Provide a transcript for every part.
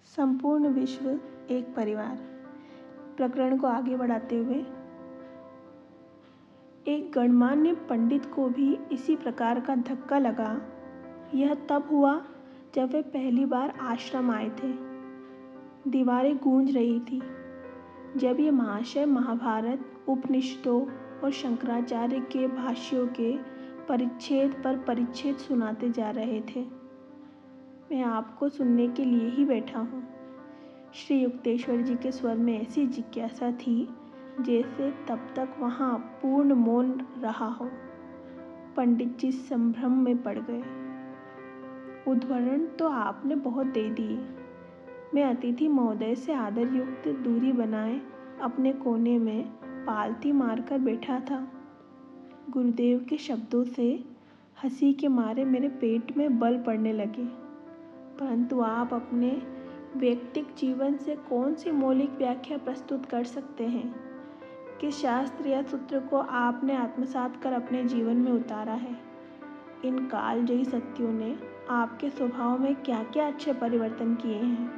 संपूर्ण विश्व एक परिवार। प्रकरण को आगे बढ़ाते हुए, एक गणमान्य पंडित को भी इसी प्रकार का धक्का लगा। यह तब हुआ जब वे पहली बार आश्रम आए थे। दीवारें गूंज रही थी जब ये महाशय महाभारत, उपनिषदों और शंकराचार्य के भाष्यों के परिच्छेद पर परिच्छेद सुनाते जा रहे थे। मैं आपको सुनने के लिए ही बैठा हूँ। श्री युक्तेश्वर जी के स्वर में ऐसी जिज्ञासा थी जैसे तब तक वहाँ पूर्ण मौन रहा हो। पंडित जी संभ्रम में पड़ गए। उद्धरण तो आपने बहुत दे दिए। मैं अतिथि महोदय से आदर युक्त दूरी बनाए अपने कोने में पालती मारकर बैठा था। गुरुदेव के शब्दों से हंसी के मारे मेरे पेट में बल पड़ने लगे। परंतु आप अपने व्यक्तिक जीवन से कौन सी मौलिक व्याख्या प्रस्तुत कर सकते हैं? किस शास्त्र या सूत्र को आपने आत्मसात कर अपने जीवन में उतारा है? इन कालजयी सत्यों ने आपके स्वभाव में क्या क्या अच्छे परिवर्तन किए हैं?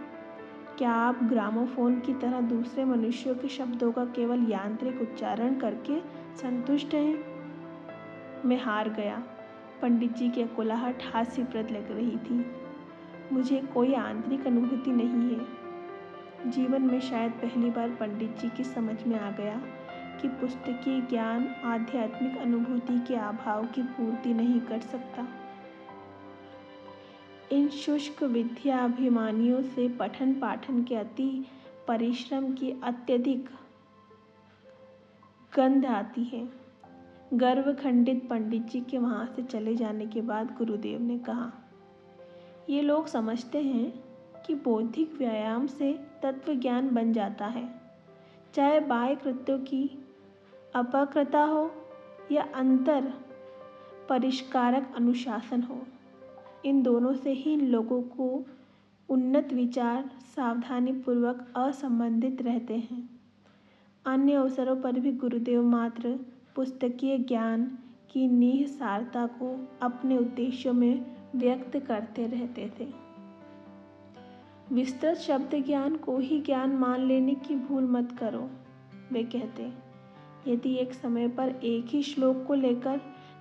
क्या आप ग्रामोफोन की तरह दूसरे मनुष्यों के शब्दों का केवल यांत्रिक उच्चारण करके संतुष्ट हैं? मैं हार गया। पंडित जी की कुलाहट हास्यप्रद लग रही थी। मुझे कोई आंतरिक अनुभूति नहीं है। जीवन में शायद पहली बार पंडित जी की समझ में आ गया कि पुस्तकीय ज्ञान आध्यात्मिक अनुभूति के अभाव की पूर्ति नहीं कर सकता। इन शुष्क विद्याभिमानियों से पठन पाठन के अति परिश्रम की अत्यधिक गंध आती है। गर्वखंडित पंडित जी के वहाँ से चले जाने के बाद गुरुदेव ने कहा, ये लोग समझते हैं कि बौद्धिक व्यायाम से तत्व ज्ञान बन जाता है, चाहे बाह्य कृत्यों की अपक्रता हो या अंतर परिष्कारक अनुशासन हो। इन दोनों से ही इन लोगों को उन्नत विचार सावधानीपूर्वक असंबंधित रहते हैं। अन्य अवसरों पर भी गुरुदेव मात्र पुस्तकीय ज्ञान की निहितार्थता को अपने उद्देश्यों में व्यक्त करते रहते थे। विस्तृत शब्द ज्ञान को ही ज्ञान मान लेने की भूल मत करो। वे कहते, यदि एक समय पर एक ही श्लोक को लेकर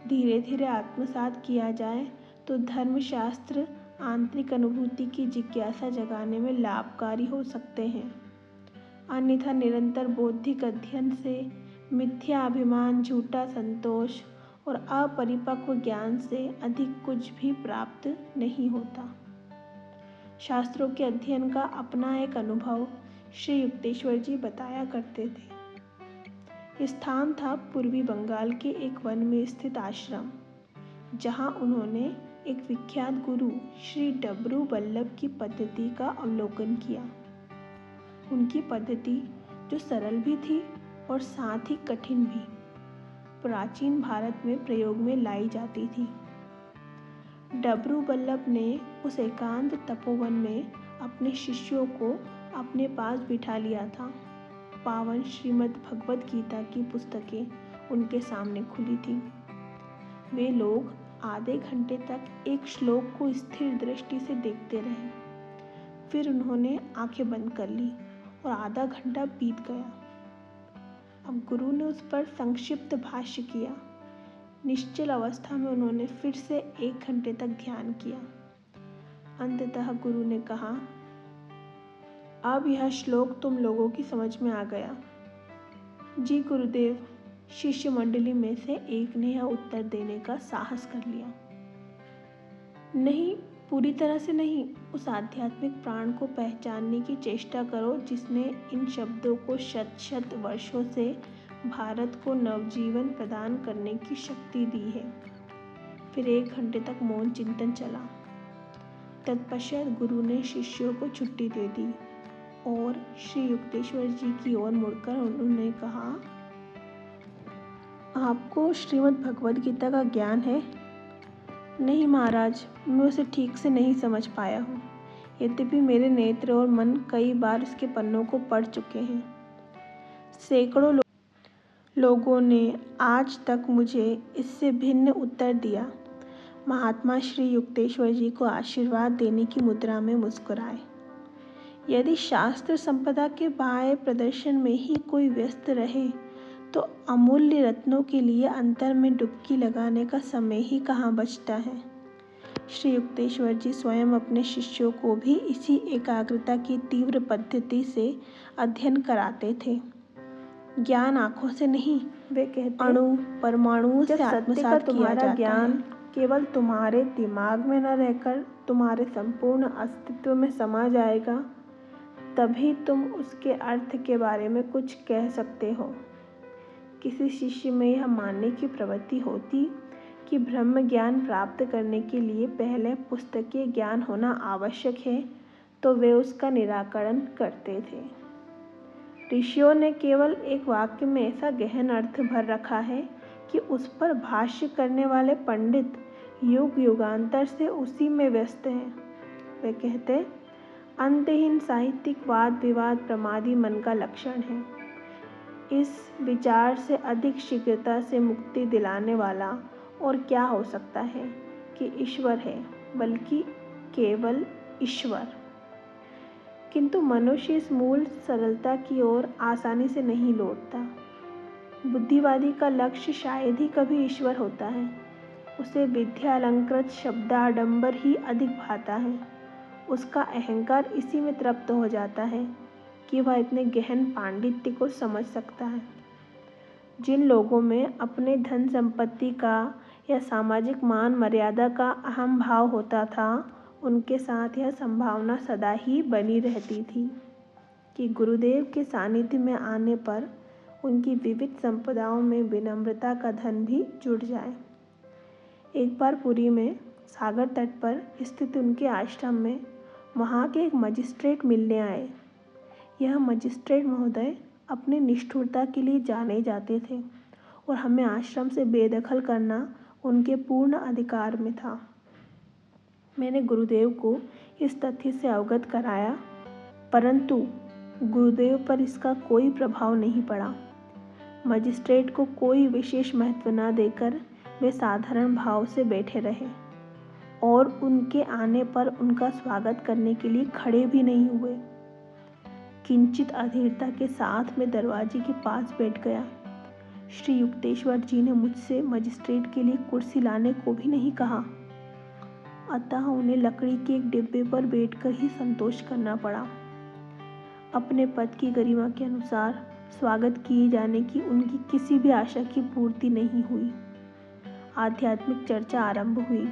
धीरे धीरे आत्मसात किया जाए तो धर्मशास्त्र आंतरिक अनुभूति की जिज्ञासा जगाने में लाभकारी हो सकते हैं। अन्यथा निरंतर बौद्धिक अध्ययन से मिथ्या अभिमान, झूठा संतोष और अपरिपक्व ज्ञान से अधिक कुछ भी प्राप्त नहीं होता। शास्त्रों के अध्ययन का अपना एक अनुभव श्री युक्तेश्वर जी बताया करते थे। स्थान था पूर्वी बंगाल के एक वन में स्थित आश्रम, जहां उन्होंने एक विख्यात गुरु श्री डबरू वल्लभ की पद्धति का अवलोकन किया। उनकी पद्धति जो सरल भी थी और साथ ही कठिन भी, प्राचीन भारत में प्रयोग में लाई जाती थी। डबरू वल्लभ ने उस एकांत तपोवन में अपने शिष्यों को अपने पास बिठा लिया था। पावन श्रीमद् भगवद गीता की पुस्तकें उनके सामने खुली थी। वे लोग आधे घंटे तक एक श्लोक को स्थिर दृष्टि से देखते रहे। फिर उन्होंने आंखें बंद कर ली और आधा घंटा बीत गया। अब गुरु ने उस पर संक्षिप्त भाष्य किया। निश्चल अवस्था में उन्होंने फिर से 1 घंटे तक ध्यान किया। अंततः गुरु ने कहा, अब यह श्लोक तुम लोगों की समझ में आ गया। जी गुरुदेव। शिष्य मंडली में से एक ने यह उत्तर देने का साहस कर लिया। नहीं, पूरी तरह से नहीं। उस आध्यात्मिक प्राण को पहचानने की चेष्टा करो जिसने इन शब्दों को शत शत वर्षों से भारत को नवजीवन प्रदान करने की शक्ति दी है। फिर 1 घंटे तक मौन चिंतन चला। तत्पश्चात गुरु ने शिष्यों को छुट्टी दे दी और श्री युक्तेश्वर जी की ओर मुड़कर उन्होंने कहा, आपको श्रीमद् भगवद गीता का ज्ञान है? नहीं महाराज, मैं उसे ठीक से नहीं समझ पाया हूँ। यद्यपि मेरे नेत्र और मन कई बार उसके पन्नों को पढ़ चुके हैं। सैकड़ों लोगों ने आज तक मुझे इससे भिन्न उत्तर दिया। महात्मा श्री युक्तेश्वर जी को आशीर्वाद देने की मुद्रा में मुस्कुराए। यदि शास्त्र संपदा के बाह्य प्रदर्शन में ही कोई व्यस्त रहे तो अमूल्य रत्नों के लिए अंतर में डुबकी लगाने का समय ही कहाँ बचता है। श्री युक्तेश्वर जी स्वयं अपने शिष्यों को भी इसी एकाग्रता की तीव्र पद्धति से अध्ययन कराते थे। ज्ञान आँखों से नहीं, वे कहते अणु परमाणुओं से आत्मसात किया जाता ज्ञान केवल तुम्हारे दिमाग में न रहकर तुम्हारे संपूर्ण अस्तित्व में समा जाएगा, तभी तुम उसके अर्थ के बारे में कुछ कह सकते हो। किसी शिष्य में यह मानने की प्रवृत्ति होती कि ब्रह्म ज्ञान प्राप्त करने के लिए पहले पुस्तकीय ज्ञान होना आवश्यक है, तो वे उसका निराकरण करते थे। ऋषियों ने केवल एक वाक्य में ऐसा गहन अर्थ भर रखा है कि उस पर भाष्य करने वाले पंडित युग युगांतर से उसी में व्यस्त हैं। वे कहते अंतहीन साहित्यिक वाद विवाद प्रमादी मन का लक्षण है। इस विचार से अधिक शीघ्रता से मुक्ति दिलाने वाला और क्या हो सकता है कि ईश्वर है, बल्कि केवल ईश्वर। किंतु मनुष्य इस मूल सरलता की ओर आसानी से नहीं लौटता। बुद्धिवादी का लक्ष्य शायद ही कभी ईश्वर होता है। उसे विद्या अलंकृत शब्दाडंबर ही अधिक भाता है। उसका अहंकार इसी में तृप्त हो जाता है कि वह इतने गहन पांडित्य को समझ सकता है। जिन लोगों में अपने धन संपत्ति का या सामाजिक मान मर्यादा का अहम भाव होता था, उनके साथ यह संभावना सदा ही बनी रहती थी कि गुरुदेव के सानिध्य में आने पर उनकी विविध संपदाओं में विनम्रता का धन भी जुड़ जाए। एक बार पुरी में सागर तट पर स्थित उनके आश्रम में वहाँ के एक मजिस्ट्रेट मिलने आए। यह मजिस्ट्रेट महोदय अपनी निष्ठुरता के लिए जाने जाते थे और हमें आश्रम से बेदखल करना उनके पूर्ण अधिकार में था। मैंने गुरुदेव को इस तथ्य से अवगत कराया, परंतु गुरुदेव पर इसका कोई प्रभाव नहीं पड़ा। मजिस्ट्रेट को कोई विशेष महत्व न देकर वे साधारण भाव से बैठे रहे और उनके आने पर उनका स्वागत करने के लिए खड़े भी नहीं हुए। किंचित अधीरता के साथ मैं दरवाजे के पास बैठ गया। श्री युक्तेश्वर जी ने मुझसे मजिस्ट्रेट के लिए कुर्सी लाने को भी नहीं कहा, अतः उन्हें लकड़ी के एक डिब्बे पर बैठकर ही संतोष करना पड़ा। अपने पद की गरिमा के अनुसार स्वागत किए जाने की उनकी किसी भी आशा की पूर्ति नहीं हुई। आध्यात्मिक चर्चा आरंभ हुई।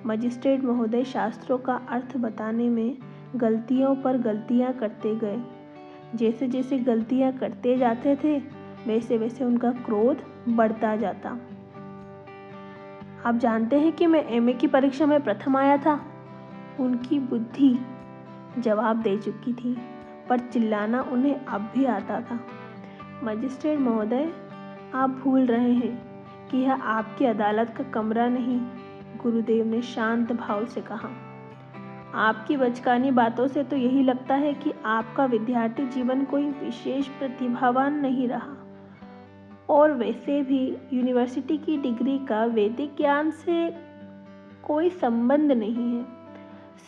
मजिस्ट्रेट महोदय शास्त्रों का अर्थ बताने में गलतियों पर गलतियां करते गए। जैसे जैसे गलतियां करते जाते थे, वैसे वैसे उनका क्रोध बढ़ता जाता। आप जानते हैं कि मैं एमए की परीक्षा में प्रथम आया था। उनकी बुद्धि जवाब दे चुकी थी, पर चिल्लाना उन्हें अब भी आता था। मजिस्ट्रेट महोदय, आप भूल रहे हैं कि यह आपकी अदालत का कमरा नहीं, गुरुदेव ने शांत भाव से कहा। आपकी बचकानी बातों से तो यही लगता है कि आपका विद्यार्थी जीवन कोई विशेष प्रतिभावान नहीं रहा, और वैसे भी यूनिवर्सिटी की डिग्री का वैदिक ज्ञान से कोई संबंध नहीं है।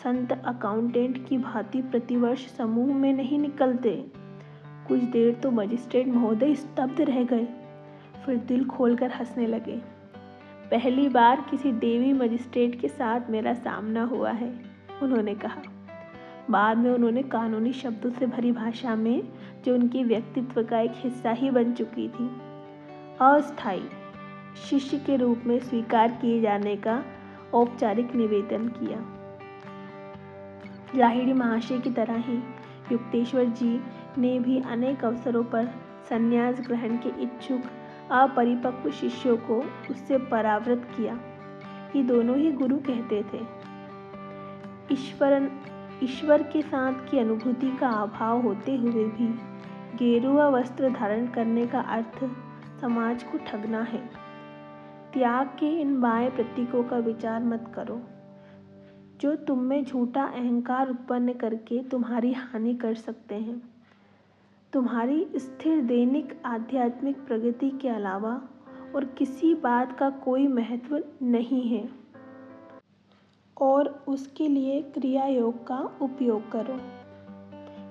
संत अकाउंटेंट की भांति प्रतिवर्ष समूह में नहीं निकलते। कुछ देर तो मजिस्ट्रेट महोदय स्तब्ध रह गए, फिर दिल खोलकर हंसने लगे। पहली बार किसी देवी मजिस्ट्रेट के साथ मेरा सामना हुआ है, उन्होंने कहा। बाद में उन्होंने कानूनी शब्दों से भरी भाषा में, जो उनके व्यक्तित्व का एक हिस्सा ही बन चुकी थी, अस्थायी शिष्य के रूप में स्वीकार किए जाने का औपचारिक निवेदन किया। लाहिड़ी महाशय की तरह ही युक्तेश्वर जी ने भी अनेक अवसरों पर संन्यास ग्रहण के इच्छुक अपरिपक्व शिष्यों को उससे परावृत किया। ये दोनों ही गुरु कहते थे। ईश्वर के साथ की अनुभूति का अभाव होते हुए भी गेरुआ वस्त्र धारण करने का अर्थ समाज को ठगना है। त्याग के इन बाह्य प्रतीकों का विचार मत करो, जो तुम में झूठा अहंकार उत्पन्न करके तुम्हारी हानि कर सकते हैं। तुम्हारी स्थिर दैनिक आध्यात्मिक प्रगति के अलावा और किसी बात का कोई महत्व नहीं है, और उसके लिए क्रिया योग का उपयोग करो।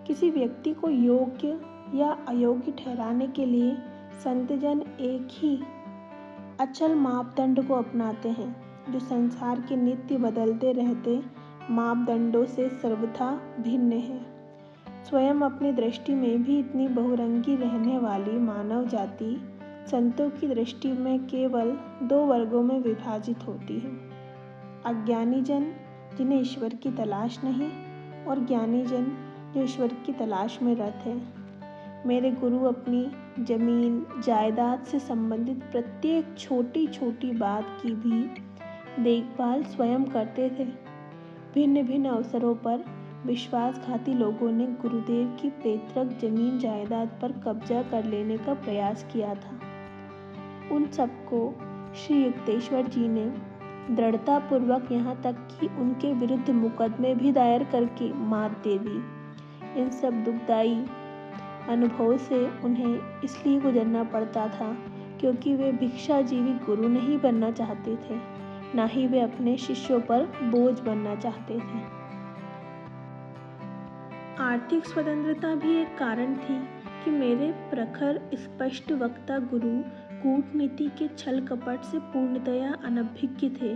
किसी व्यक्ति को योग्य या अयोग्य ठहराने के लिए संतजन एक ही अचल मापदंड को अपनाते हैं, जो संसार के नित्य बदलते रहते मापदंडों से सर्वथा भिन्न है। स्वयं अपनी दृष्टि में भी इतनी बहुरंगी रहने वाली मानव जाति संतों की दृष्टि में केवल 2 वर्गों में विभाजित होती है। अज्ञानी जन, जिन्हें ईश्वर की तलाश नहीं, और ज्ञानी जन, जो ईश्वर की तलाश में रत है। मेरे गुरु अपनी जमीन जायदाद से संबंधित प्रत्येक छोटी छोटी बात की भी देखभाल स्वयं करते थे। भिन्न भिन्न अवसरों पर विश्वासघाती लोगों ने गुरुदेव की पैतृक जमीन जायदाद पर कब्जा कर लेने का प्रयास किया था। उन सबको श्री युक्तेश्वर जी ने दृढ़तापूर्वक, यहाँ तक कि उनके विरुद्ध मुकदमे भी दायर करके मात दे दी। इन सब दुखदायी अनुभव से उन्हें इसलिए गुजरना पड़ता था क्योंकि वे भिक्षाजीवी गुरु नहीं बनना चाहते थे, ना ही वे अपने शिष्यों पर बोझ बनना चाहते थे। आर्थिक स्वतंत्रता भी एक कारण थी कि मेरे प्रखर स्पष्ट वक्ता गुरु कूटनीति के छल कपट से पूर्णतया अनभिज्ञ थे।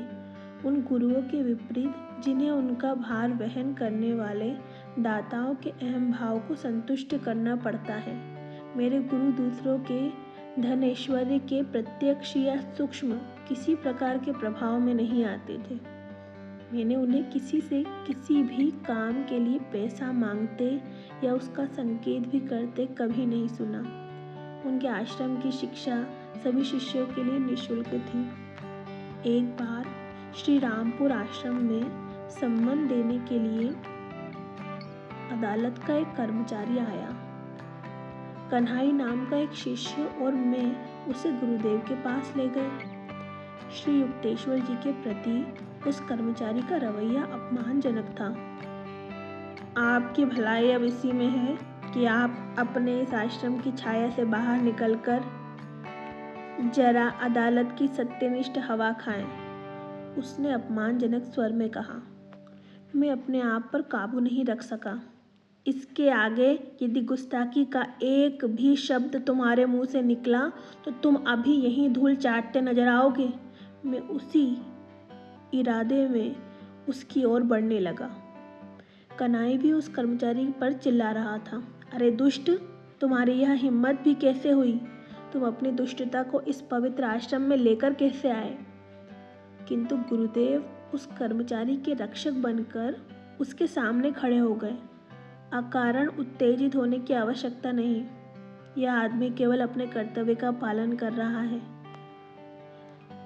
उन गुरुओं के विपरीत जिन्हें उनका भार वहन करने वाले दाताओं के अहम भाव को संतुष्ट करना पड़ता है। मेरे गुरु दूसरों के धन ऐश्वर्य के प्रत्यक्ष या सूक्ष्म किसी प्रकार के प्रभाव में नहीं आते थे। मैंने उन्हें किसी से किसी भी काम के लिए पैसा मांगते या उसका संकेत भी करते कभी नहीं सुना। उनके आश्रम की शिक्षा सभी शिष्यों के लिए निःशुल्क थी। एक बार श्री रामपुर आश्रम में सम्मन देने के लिए अदालत का एक कर्मचारी आया। कन्हई नाम का एक शिष्य और मैं उसे गुरुदेव के पास ले गए। श्री युक्तेश्वर जी के प्रति उस कर्मचारी का रवैया अपमानजनक था। आपकी भलाई अब इसी में है कि आप अपने इस आश्रम की छाया से बाहर निकलकर जरा अदालत की सत्यनिष्ठ हवा खाएं, उसने अपमानजनक स्वर में कहा। मैं अपने आप पर काबू नहीं रख सका। इसके आगे यदि गुस्ताखी का एक भी शब्द तुम्हारे मुंह से निकला तो तुम अभी यहीं धूल चाटते नजर आओगे। मैं उसी इरादे में उसकी ओर बढ़ने लगा। कन्हई भी उस कर्मचारी पर चिल्ला रहा था, अरे दुष्ट, तुम्हारी यह हिम्मत भी कैसे हुई? तुम अपनी दुष्टता को इस पवित्र आश्रम में लेकर कैसे आए? किंतु गुरुदेव उस कर्मचारी के रक्षक बनकर उसके सामने खड़े हो गए। अकारण उत्तेजित होने की आवश्यकता नहीं। यह आदमी केवल अपने कर्तव्य का पालन कर रहा है।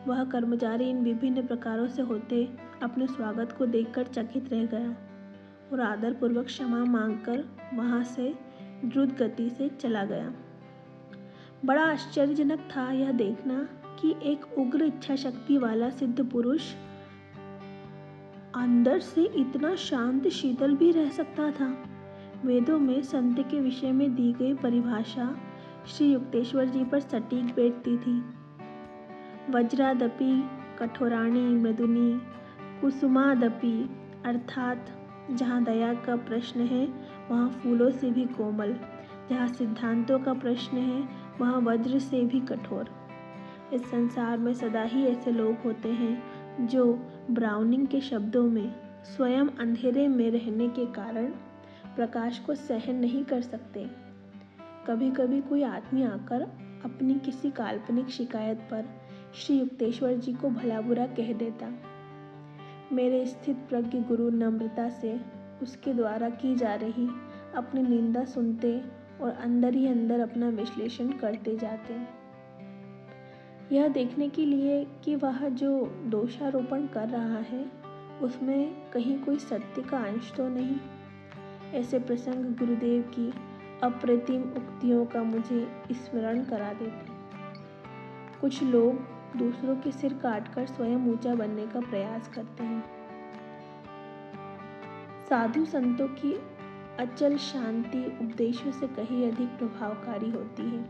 वह कर्मचारी इन विभिन्न प्रकारों से होते अपने स्वागत को देखकर चकित रह गया और आदरपूर्वक क्षमा मांगकर वहां से द्रुत गति से चला गया। बड़ा आश्चर्यजनक था यह देखना कि एक उग्र इच्छा शक्ति वाला सिद्ध पुरुष अंदर से इतना शांत शीतल भी रह सकता था। वेदों में संत के विषय में दी गई परिभाषा श्री युक्तेश्वर जी पर सटीक बैठती थी। वज्रादपि कठोराणी मृदुनी कुसुमादपि, अर्थात जहाँ दया का प्रश्न है वहाँ फूलों से भी कोमल, जहाँ सिद्धांतों का प्रश्न है वहाँ वज्र से भी कठोर। इस संसार में सदा ही ऐसे लोग होते हैं जो ब्राउनिंग के शब्दों में स्वयं अंधेरे में रहने के कारण प्रकाश को सहन नहीं कर सकते। कभी कभी कोई आदमी आकर अपनी किसी काल्पनिक शिकायत पर श्री युक्तेश्वर जी को भला बुरा कह देता। मेरे स्थित प्रज्ञ गुरु नम्रता से उसके द्वारा की जा रही अपनी निंदा सुनते और अंदर ही अंदर अपना विश्लेषण करते जाते, यह देखने के लिए कि वह जो दोषारोपण कर रहा है उसमें कहीं कोई सत्य का अंश तो नहीं। ऐसे प्रसंग गुरुदेव की अप्रतिम उक्तियों का मुझे स्मरण करा देते। कुछ लोग दूसरों के सिर काटकर स्वयं ऊंचा बनने का प्रयास करते हैं। साधु संतों की अचल शांति उपदेशों से कहीं अधिक प्रभावकारी होती है।